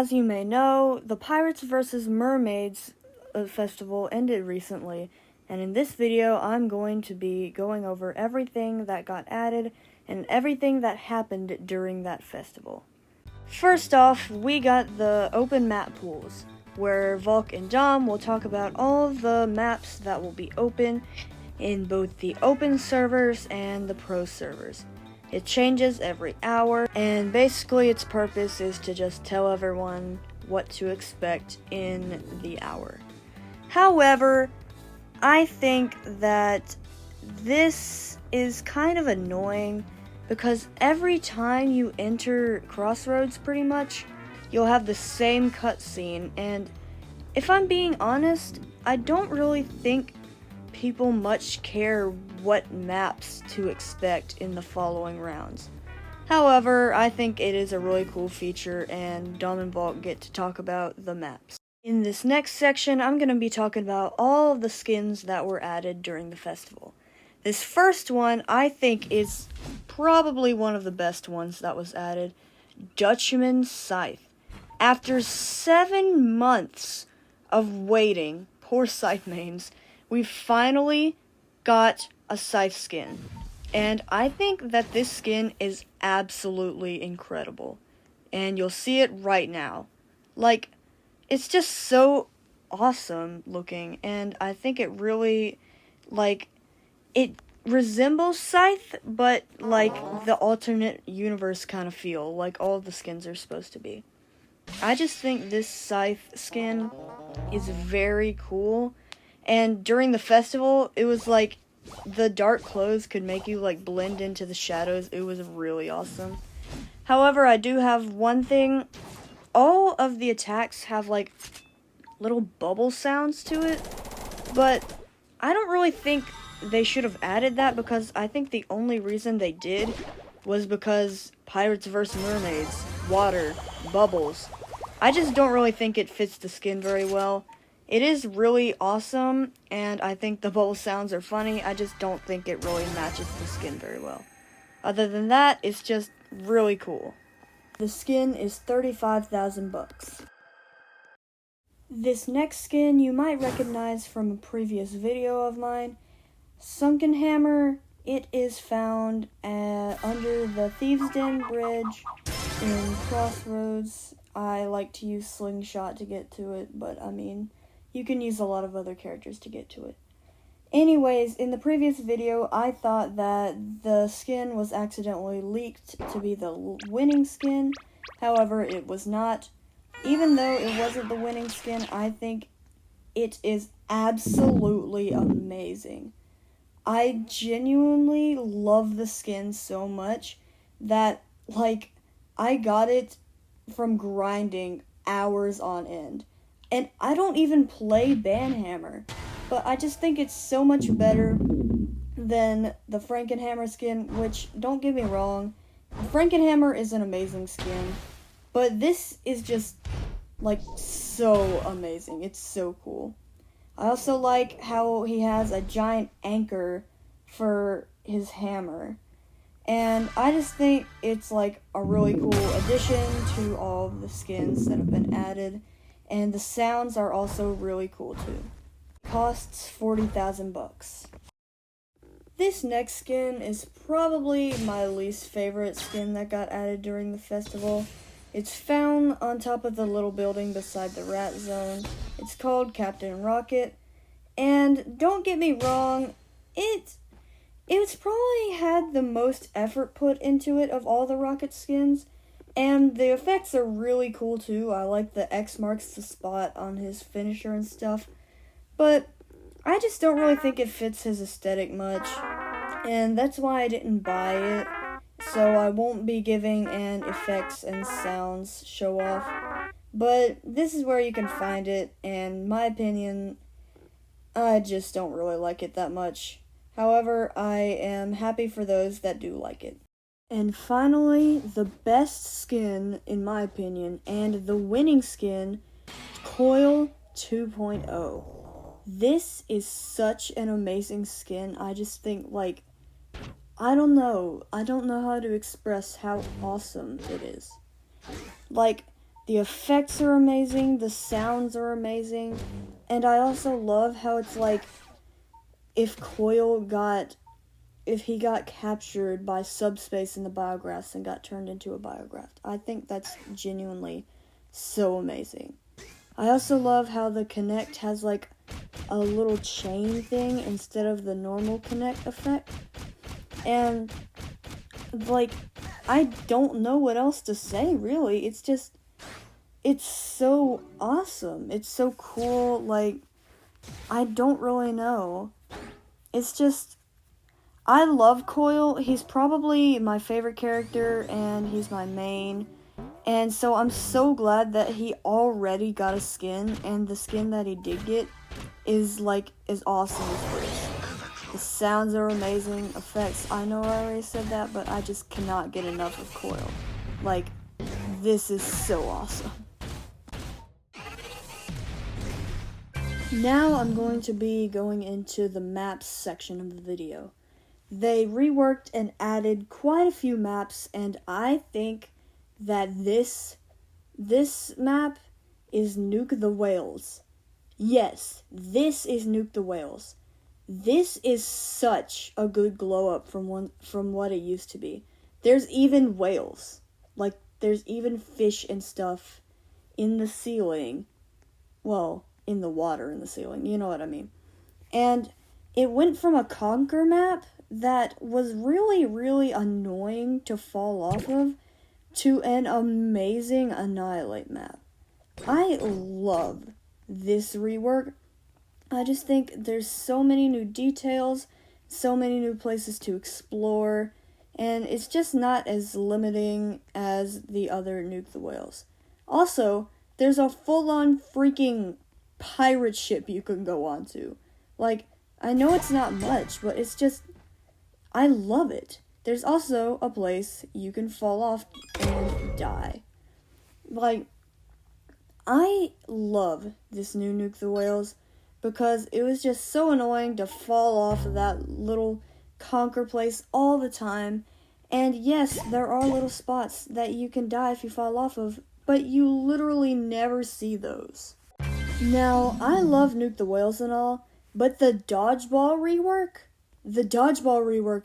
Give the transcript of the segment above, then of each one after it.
as you may know, the Pirates vs. Mermaids festival ended recently, and in this video I'm going to be going over everything that got added and everything that happened during that festival. First off, we got the open map pools, where Volk and Dom will talk about all of the maps that will be open in both the open servers and the pro servers. It changes every hour, and basically its purpose is to just tell everyone what to expect in the hour. However, I think that this is kind of annoying because every time you enter Crossroads, pretty much, you'll have the same cutscene, and if I'm being honest, I don't really think people much care what maps to expect in the following rounds. However, I think it is a really cool feature, and Dom and Volk get to talk about the maps. In this next section, I'm going to be talking about all of the skins that were added during the festival. This first one, I think, is probably one of the best ones that was added, Dutchman's Scythe. After 7 months of waiting, poor Scythe mains, we finally got a Scythe skin, and I think that this skin is absolutely incredible, and you'll see it right now. Like, it's just so awesome looking, and I think it really, it resembles Scythe, but like the alternate universe kind of feel, like all of the skins are supposed to be. I just think this Scythe skin is very cool. And during the festival, it was like the dark clothes could make you like blend into the shadows. It was really awesome. However, I do have one thing. All of the attacks have like little bubble sounds to it, but I don't really think they should have added that, because I think the only reason they did was because Pirates vs. Mermaids, water, bubbles. I just don't really think it fits the skin very well. It is really awesome, and I think the bubble sounds are funny. I just don't think it really matches the skin very well. Other than that, it's just really cool. The skin is 35,000 bucks. This next skin you might recognize from a previous video of mine. Sunken Hammer. It is found under the Thieves' Den bridge in Crossroads. I like to use Slingshot to get to it, but I mean, you can use a lot of other characters to get to it. Anyways, in the previous video, I thought that the skin was accidentally leaked to be the winning skin. However, it was not. Even though it wasn't the winning skin, I think it is absolutely amazing. I genuinely love the skin so much that, like, I got it from grinding hours on end. And I don't even play Banhammer, but I just think it's so much better than the Frankenhammer skin, which, don't get me wrong, Frankenhammer is an amazing skin, but this is just, like, so amazing. It's so cool. I also like how he has a giant anchor for his hammer, and I just think it's, like, a really cool addition to all of the skins that have been added. And the sounds are also really cool too. Costs 40,000 bucks. This next skin is probably my least favorite skin that got added during the festival. It's found on top of the little building beside the rat zone. It's called Captain Rocket. And don't get me wrong, it's probably had the most effort put into it of all the Rocket skins. And the effects are really cool too. I like the X marks the spot on his finisher and stuff. But I just don't really think it fits his aesthetic much. And that's why I didn't buy it. So I won't be giving an effects and sounds show off. But this is where you can find it. And in my opinion, I just don't really like it that much. However, I am happy for those that do like it. And finally, the best skin, in my opinion, and the winning skin, Coil 2.0. This is such an amazing skin. I just think, like, I don't know how to express how awesome it is. Like, The effects are amazing, the sounds are amazing, and I also love how it's like if he got captured by subspace in the biographs and got turned into a biograph. I think that's genuinely so amazing. I also love how the Kinect has like a little chain thing instead of the normal Kinect effect. And like, I don't know what else to say, really. It's so awesome. It's so cool. Like, I don't really know. It's just, I love Coil. He's probably my favorite character, and he's my main. And so I'm so glad that he already got a skin, and the skin that he did get is as awesome as this. The sounds are amazing, effects, I know I already said that, but I just cannot get enough of Coil. Like, this is so awesome. Now I'm going to be going into the maps section of the video. They reworked and added quite a few maps, and I think that this map is Nuke the Whales. Yes, this is Nuke the Whales. This is such a good glow up from what it used to be. There's even whales. Like, there's even fish and stuff in the ceiling. Well, in the water in the ceiling, you know what I mean. And it went from a conquer map that was really, really annoying to fall off of to an amazing annihilate map. I love this rework. I just think there's so many new details, so many new places to explore, and it's just not as limiting as the other Nuke the Whales. Also, there's a full-on freaking pirate ship you can go onto. Like, I know it's not much, but it's just, I love it. There's also a place you can fall off and die. Like, I love this new Nuke the Whales because it was just so annoying to fall off of that little conquer place all the time. And yes, there are little spots that you can die if you fall off of, but you literally never see those. Now, I love Nuke the Whales and all, but the dodgeball rework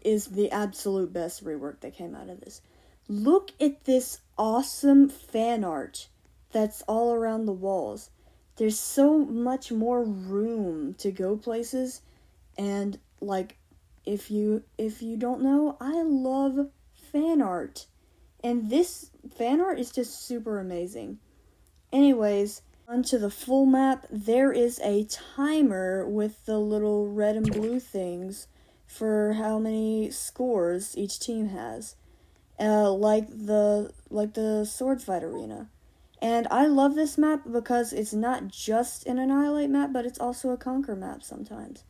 is the absolute best rework that came out of this. Look at this awesome fan art that's all around the walls. There's so much more room to go places, and like, if you don't know, I love fan art, and this fan art is just super amazing. Anyways, onto the full map, there is a timer with the little red and blue things for how many scores each team has, like the sword fight arena. And I love this map because it's not just an annihilate map, but it's also a conquer map sometimes.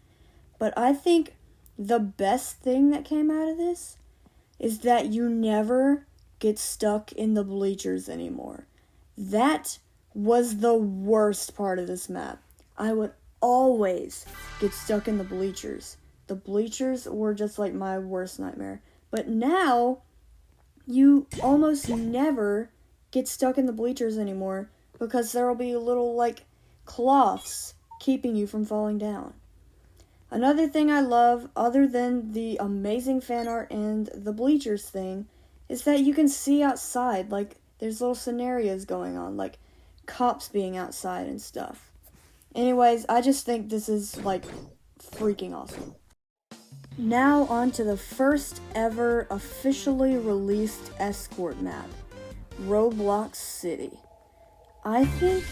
But I think the best thing that came out of this is that you never get stuck in the bleachers anymore. That was the worst part of this map. I would always get stuck in the bleachers. The bleachers were just like my worst nightmare. But now, you almost never get stuck in the bleachers anymore because there will be little, like, cloths keeping you from falling down. Another thing I love, other than the amazing fan art and the bleachers thing, is that you can see outside. Like, there's little scenarios going on, like cops being outside and stuff. Anyways, I just think this is, like, freaking awesome. Now on to the first ever officially released escort map, Roblox City. I think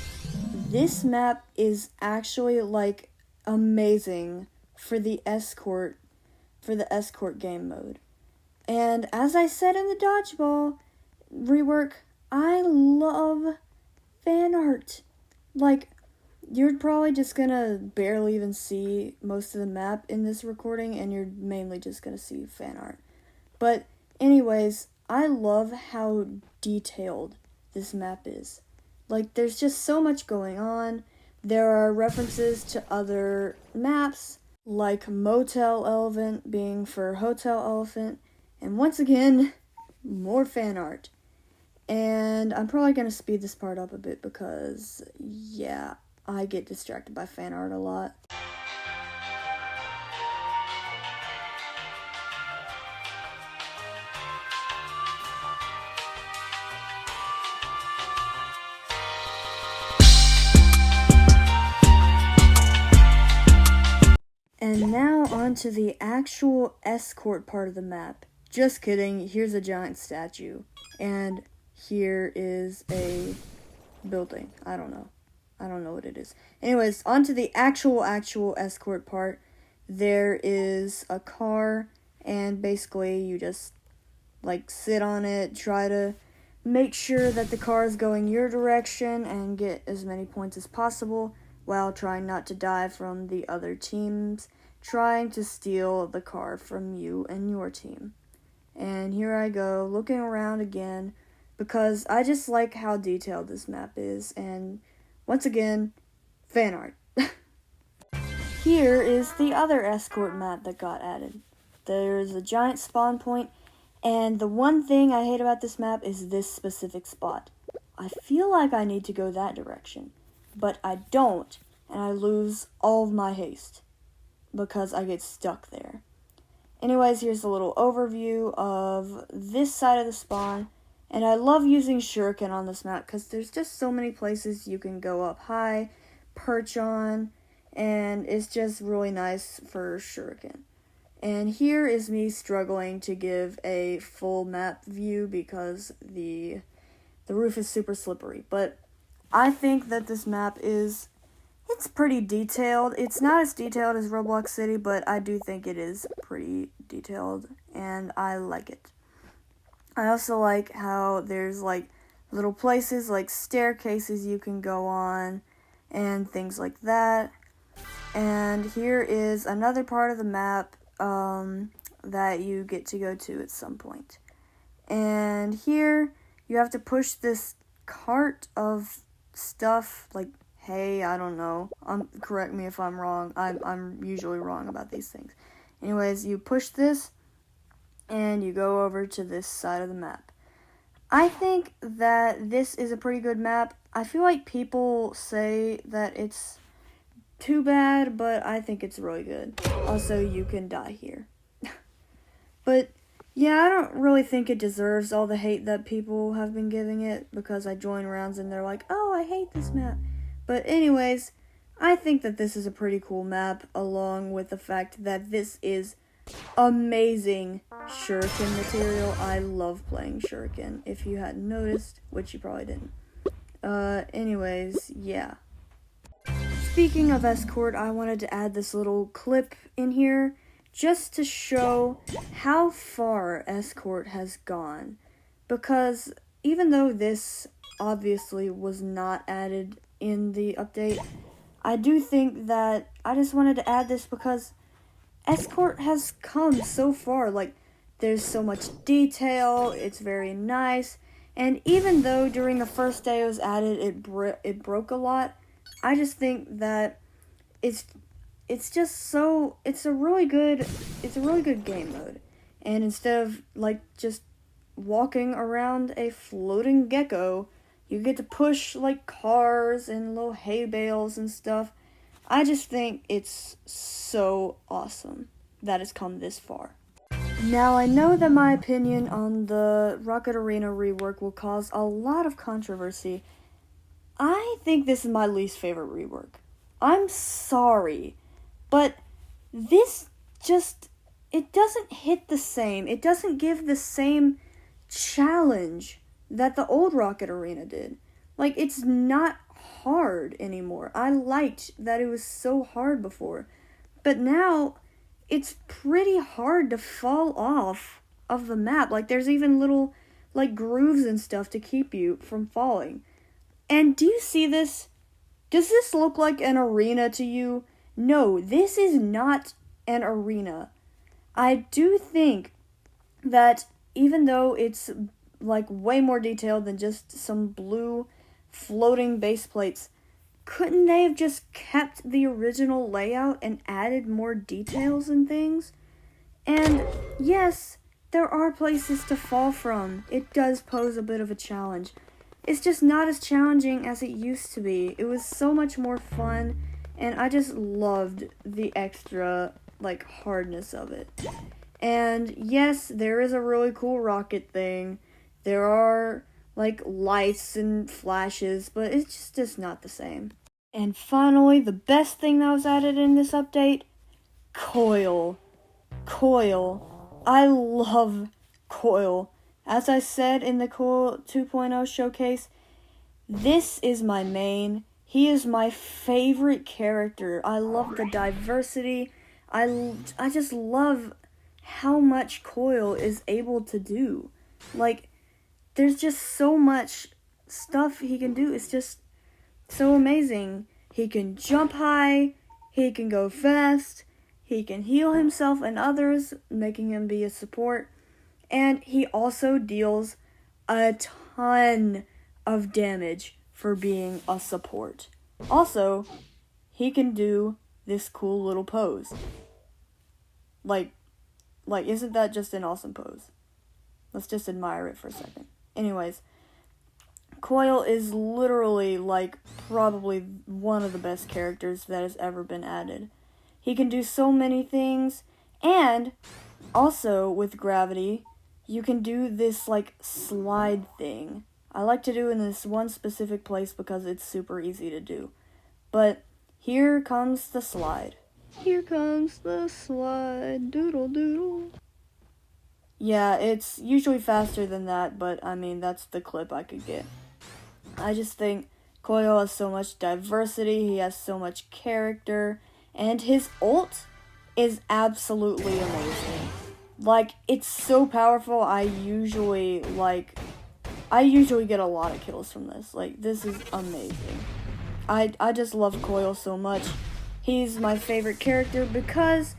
this map is actually, like, amazing for the escort game mode. And as I said in the dodgeball rework, I love fan art. Like, you're probably just gonna barely even see most of the map in this recording, and you're mainly just gonna see fan art. But anyways, I love how detailed this map is. Like, there's just so much going on. There are references to other maps, like Motel Elephant being for Hotel Elephant, and once again, more fan art. And I'm probably going to speed this part up a bit because, yeah, I get distracted by fan art a lot. And now on to the actual escort part of the map. Just kidding, here's a giant statue. And here is a building. I don't know what it is. Anyways, on to the actual escort part. There is a car, and basically you just, like, sit on it, try to make sure that the car is going your direction, and get as many points as possible, while trying not to die from the other teams trying to steal the car from you and your team. And here I go, looking around again, because I just like how detailed this map is, and once again, fan art. Here is the other escort map that got added. There's a giant spawn point, and the one thing I hate about this map is this specific spot. I feel like I need to go that direction, but I don't, and I lose all of my haste because I get stuck there. Anyways, here's a little overview of this side of the spawn, and I love using shuriken on this map because there's just so many places you can go up high, perch on, and it's just really nice for shuriken. And here is me struggling to give a full map view because the roof is super slippery, but I think that this map it's pretty detailed. It's not as detailed as Roblox City, but I do think it is pretty detailed, and I like it. I also like how there's, like, little places, like staircases you can go on, and things like that. And here is another part of the map that you get to go to at some point. And here, you have to push this cart of stuff, like, hey, I don't know. Correct me if I'm wrong. I'm usually wrong about these things. Anyways, you push this, and you go over to this side of the map. I think that this is a pretty good map. I feel like people say that it's too bad, but I think it's really good. Also, you can die here. But, yeah, I don't really think it deserves all the hate that people have been giving it, because I join rounds and they're like, oh, I hate this map. But anyways, I think that this is a pretty cool map, along with the fact that this is amazing shuriken material. I love playing shuriken, if you hadn't noticed, which you probably didn't. Anyways, yeah. Speaking of escort, I wanted to add this little clip in here just to show how far escort has gone. Because even though this obviously was not added in the update, I do think that I just wanted to add this because escort has come so far. Like, there's so much detail, it's very nice, and even though during the first day it was added, it broke a lot, I just think that it's a really good game mode. And instead of, like, just walking around a floating gecko, you get to push, like, cars and little hay bales and stuff. I just think it's so awesome that it's come this far. Now, I know that my opinion on the Rocket Arena rework will cause a lot of controversy. I think this is my least favorite rework. I'm sorry, but this it doesn't hit the same. It doesn't give the same challenge that the old Rocket Arena did. Like, it's not hard anymore. I liked that it was so hard before, but now it's pretty hard to fall off of the map. Like, there's even little, like, grooves and stuff to keep you from falling. And do you see this? Does this look like an arena to you? No, this is not an arena. I do think that even though it's, like, way more detailed than just some blue floating base plates, couldn't they have just kept the original layout and added more details and things? And yes, there are places to fall from. It does pose a bit of a challenge. It's just not as challenging as it used to be. It was so much more fun, and I just loved the extra, like, hardness of it. And yes, there is a really cool rocket thing. There are, like, lights and flashes, but it's just not the same. And finally, the best thing that was added in this update, Coil. Coil. I love Coil. As I said in the Coil 2.0 showcase, this is my main. He is my favorite character. I love the diversity. I just love how much Coil is able to do. Like, there's just so much stuff he can do. It's just so amazing. He can jump high, he can go fast, he can heal himself and others, making him be a support, and he also deals a ton of damage for being a support. Also, he can do this cool little pose. Like, isn't that just an awesome pose? Let's just admire it for a second. Anyways, Coil is literally, like, probably one of the best characters that has ever been added. He can do so many things, and also with gravity, you can do this, like, slide thing. I like to do it in this one specific place because it's super easy to do. But here comes the slide. Here comes the slide, doodle doodle. Yeah, it's usually faster than that, but I mean, that's the clip I could get. I just think Coil has so much diversity, he has so much character, and his ult is absolutely amazing. Like, it's so powerful, I usually get a lot of kills from this. Like, this is amazing. I just love Coil so much. He's my favorite character because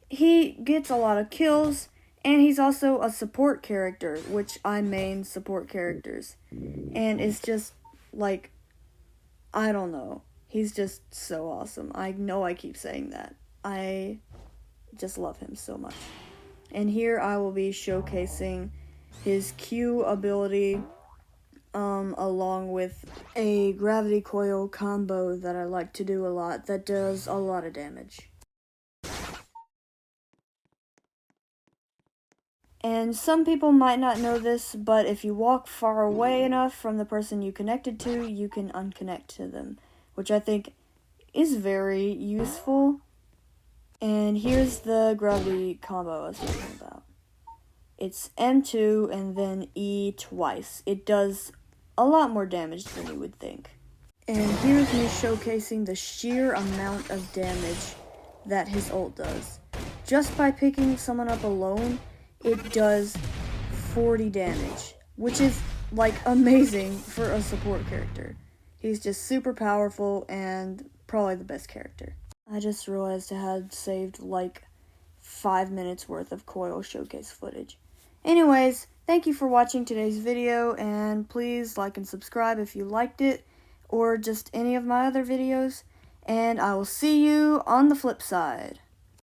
he gets a lot of kills, and he's also a support character, which I main support characters. And it's just, like, I don't know. He's just so awesome. I know I keep saying that. I just love him so much. And here I will be showcasing his Q ability, along with a gravity coil combo that I like to do a lot that does a lot of damage. And some people might not know this, but if you walk far away enough from the person you connected to, you can unconnect to them, which I think is very useful. And here's the gravity combo I was talking about. It's M2 and then E twice. It does a lot more damage than you would think. And here's me showcasing the sheer amount of damage that his ult does. Just by picking someone up alone, it does 40 damage, which is, like, amazing for a support character. He's just super powerful and probably the best character. I just realized I had saved, like, 5 minutes worth of Coil showcase footage. Anyways, thank you for watching today's video, and please like and subscribe if you liked it, or just any of my other videos, and I will see you on the flip side.